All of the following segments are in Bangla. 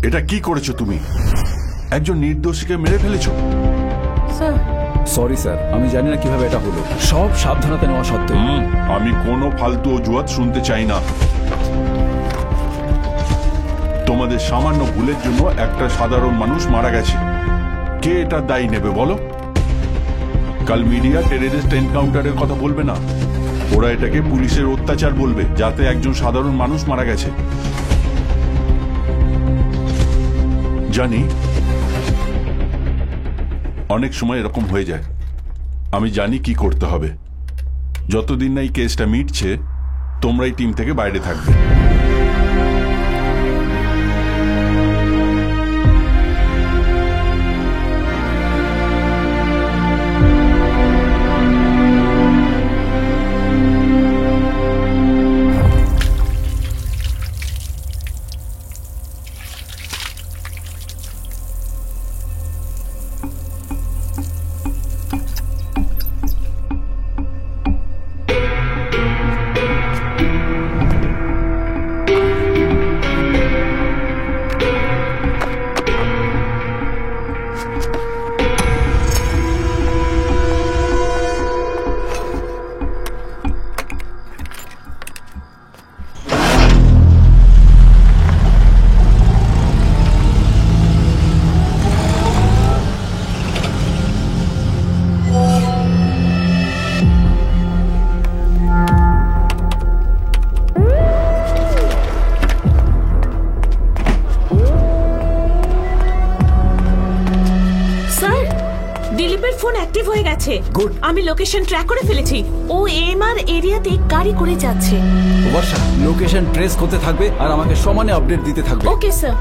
এটা কি করেছো তুমি? একজন নির্দোষীকে মেরে ফেলেছো। স্যার সরি স্যার, আমি জানি না কিভাবে এটা হলো। সব সাবধানতা নেওয়া সত্ত্বেও। আমি কোনো ফালতু অজুহাত শুনতে চাই না। তোমাদের সামান্য ভুলের জন্য একটা সাধারণ মানুষ মারা গেছে। কে এটা দায়ী নেবে বলো? কাল মিডিয়া টেররিস্ট এনকাউন্টারের কথা বলবে না, ওরা এটাকে পুলিশের অত্যাচার বলবে, যাতে একজন সাধারণ মানুষ মারা গেছে। জানি অনেক সময় এরকম হয়ে যায়। আমি জানি কি করতে হবে। যতদিন না এই কেসটা মিটছে, তোমরা এই টিম থেকে বাইরে থাকবে। আমি লোকেশন ট্র্যাক করে ফেলেছি। ও এমআর এরিয়াতে গাড়ি করে যাচ্ছে। বর্ষা লোকেশন ট্রেস করতে থাকবে আর আমাকে সমানে আপডেট দিতে থাকবে। Okay sir.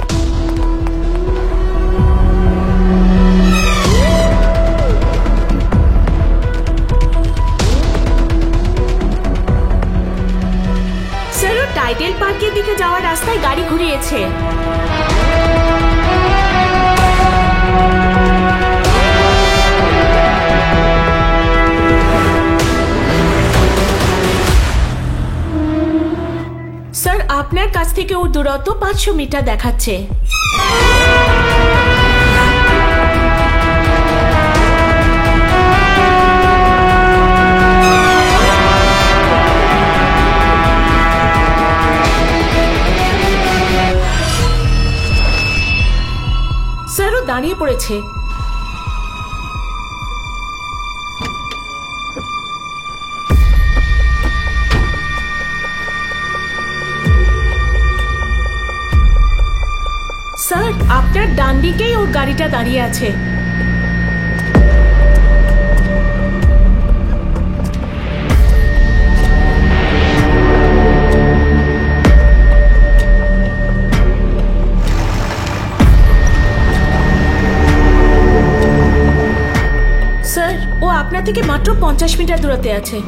স্যার, ও টাইডেল পার্কের দিকে যাওয়ার রাস্তায় গাড়ি ঘুরিয়েছে। স্যার, আপনার কাছ থেকে ওর দূরত্ব 500 মিটার দেখাচ্ছে। স্যার, ও দাঁড়িয়ে পড়েছে। স্যার, আপনার ডান দিকেই ওর গাড়িটা দাঁড়িয়ে আছে। স্যার, ও আপনার থেকে মাত্র 50 মিটার দূরত্বে আছে।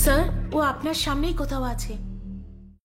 স্যার, ও আপনার সামনেই কোথাও আছে।